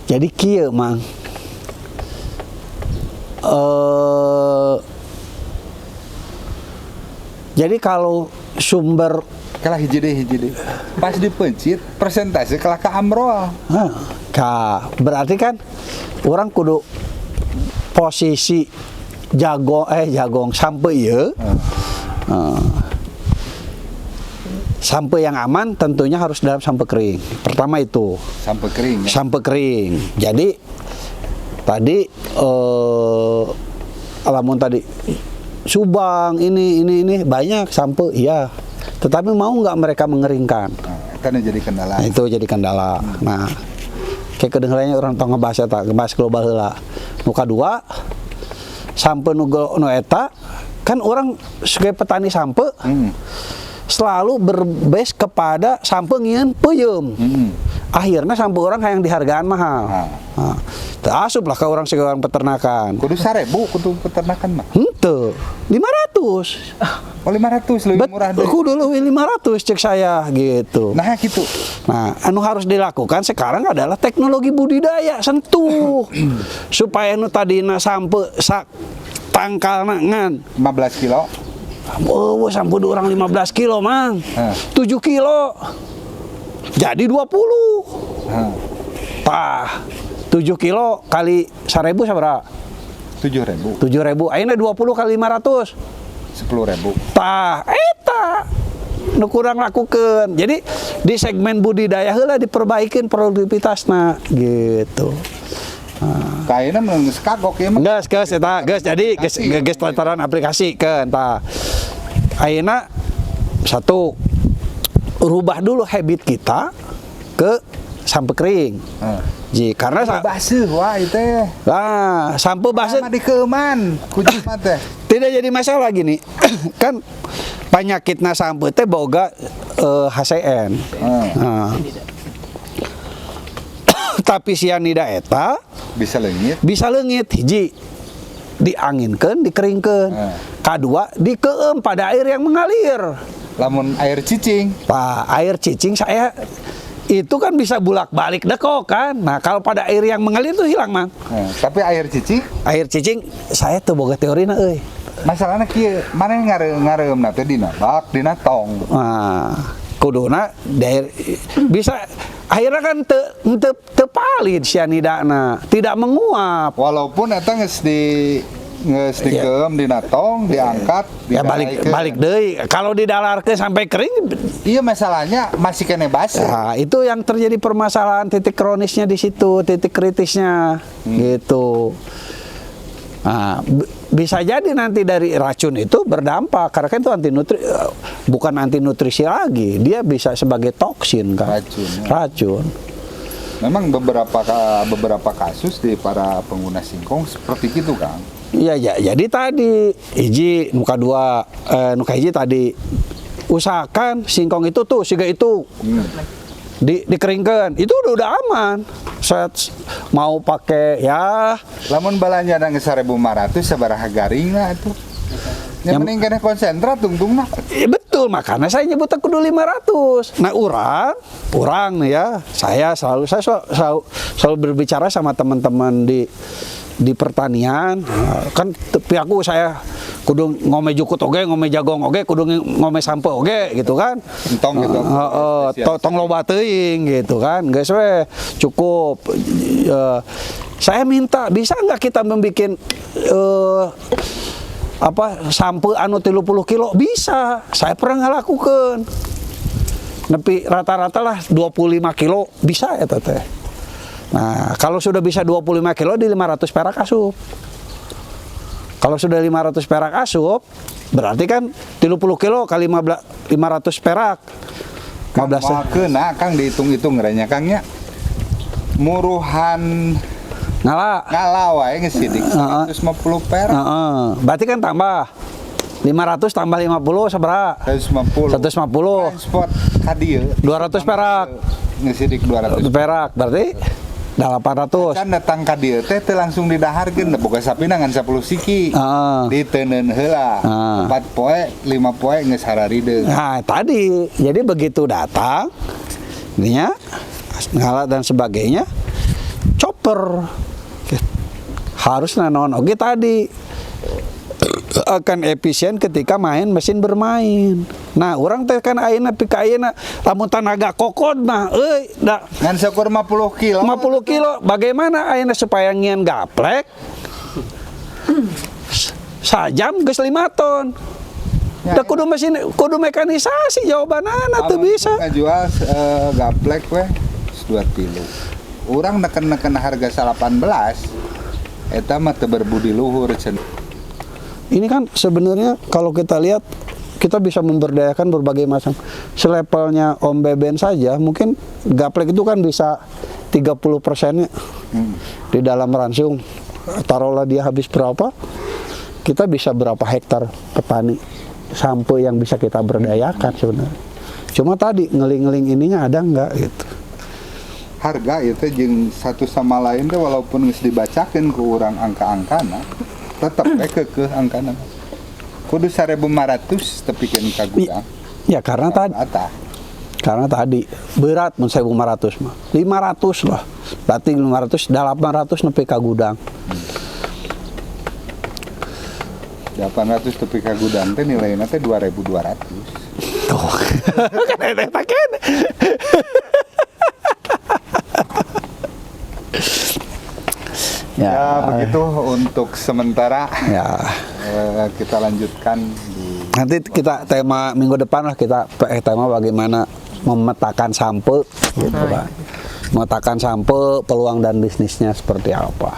Jadi kieu mang. Jadi kalau sumber Kalah hiji deh. Pas dipencit persentase kalah ke amrol. berarti kan orang kudu posisi jagong sampai ieu. Sampai yang aman tentunya harus dalam sampai kering. Pertama itu. Sampai kering ya? Sampai kering. Jadi tadi alamun tadi Subang ini banyak sampai iya. Tetapi mau nggak mereka mengeringkan? Kan jadi kendala. Nah, itu jadi kendala. Nah, kayak kedengarannya orang tong ngebahas eta, ngebahas global heula. Nu kadua sampai nu eta kan orang sebagai petani sampai selalu berbase kepada sampai ngieun peuyeum. Akhirnya sampai orang yang dihargaan mahal. Asup lah ke orang sebagai orang peternakan. Kudu 1.000 kudu peternakan mah. Henteu, 500. Oh 500 lebih murah deh. Kudu leuwih 500 cek saya gitu. Nah gitu. Nah, anu harus dilakukan sekarang adalah teknologi budidaya sentuh supaya nu tadina sampai sak tangkalna ngan 15 kilo. Oh, sampai orang 15 kilo, Mang. 7 kilo. Jadi 20. Tah, 7 kilo kali 1.000 sabaraha? 7.000. 7.000. Ayeuna 20 kali 500. 10.000. Tah, eta nu kurang lakukeun. Jadi di segmen budidaya heula diperbaikin produktivitasna gitu. Kayaknya menurut kagok ya mah. Geus eta, jadi geus lantaran aplikasi kan tah. Ayeuna satu rubah dulu habit kita ke sampai kering. Karena basuh wah itu. Nah, sampai basuh di keuman kudu mah teh. Tidak jadi masalah gini. Kan penyakitna sampai teh boga HCN. Tapi sianida eta bisa leungit hiji dianginkeun, dikeringkeun. Kadua dikeum pada air yang mengalir. Lamun air cicing. Pak, air cicing saya itu kan bisa bulak-balik dekok kan. Nah, kalau pada air yang mengalir itu hilang, Mang. Tapi air cicing? Air cicing saya tuh boga teorina euy. Masalahnya kieu, mana ngareumna teh dina bak, dina tong. Nah, kuduna daer bisa akhirnya kan teu palid sianidana, tidak menguap. Walaupun eta geus dikeum dina tong, diangkat, ya balik deui. Kalau didalarkeun sampai kering, iya masalahnya masih kena basah. Nah, itu yang terjadi permasalahan titik kronisnya di situ, titik kritisnya gitu. Nah, bisa jadi nanti dari racun itu berdampak karena kan itu bukan anti nutrisi lagi, dia bisa sebagai toksin kan. Racun. Memang beberapa kasus di para pengguna singkong seperti itu kan. Iya ya, jadi tadi hiji nuka dua nuka hiji tadi usahakan singkong itu tuh siga itu dikeringkan, itu udah aman. Saya mau pakai ya lamun balanya ada 1.500 sabaraha garing lah itu. Yang mending kena konsentrat tungtungna. Betul, makanya saya nyebut kudu 500. Nah, urang nih ya. Saya selalu berbicara sama teman-teman di pertanian. Kan pihakku saya kudu ngome jukut oge, ngome jagong oge, kudu ngome sampe oge gitu kan. Entong gitu. Tong loba teuing gitu kan. Geus we cukup. Saya minta bisa nggak kita membikin sampe anu 30 kilo? Bisa. Saya pernah ngalakukeun. Nepi rata-rata lah 25 kilo bisa ya teh. Nah, kalau sudah bisa 25 kilo di 500 perak asup. Kalau sudah 500 perak asup, berarti kan 30 kilo kali 500 perak. 15. Kang dihitung-hitung ngeranya Kangnya. Muruhan ngala wae ngesidik 150 perak. Berarti kan tambah 500 tambah 50 sabaraha? 150. 150. Transport hadiah 200 perak. Ngesidik 200 perak. Berarti 800. Kan datang ka dieu teh langsung didaharkeun boga sapina ngan 10 siki. Diteuneun heula. 4 poe, 5 poe geus hararideung. Nah, tadi. Jadi begitu datang ininya ngalah dan sebagainya chopper harus nanon oge tadi akan efisien ketika main mesin bermain. Nah, orang teh kan ayeuna pika ayeuna lamun tenaga kokod mah da ngan syukur 50 kilo. 50 kilo. Bagaimana ayeuna supaya ngieun gaplek? Sajam geus 5 ton. Da kudu mesin, kudu mekanisasi jawabanana teu bisa. Ngajual gaplek we 2 kilo. Urang neken-neken harga 18 eta mah teu berbudi luhur cenah. Ini kan sebenarnya kalau kita lihat kita bisa memberdayakan berbagai macam. Selevelnya Om Beben saja mungkin gaplek itu kan bisa 30%-nya di dalam ransung. Taruhlah dia habis berapa, kita bisa berapa hektar petani sampai yang bisa kita berdayakan sebenarnya. Cuma tadi ngeling-ngeling ininya ada enggak gitu. Harga itu jeung satu sama lain teh walaupun geus dibacakeun ku urang angka-angkana tetap ke angkana kudu 1.500 tepikeun ka gudang. Ya karena tadi berat mun 1.500 mah 500 lah berarti 500 800 nepi ka gudang. 800 tepi ka gudang teh nilainya teh 2.200. Tuh. Kan eta kan. Ya, begitu untuk sementara. Ya. Kita lanjutkan di Nanti kita tema minggu depan lah kita tema bagaimana memetakan sampe gitu Pak. Memetakan sampe, peluang dan bisnisnya seperti apa.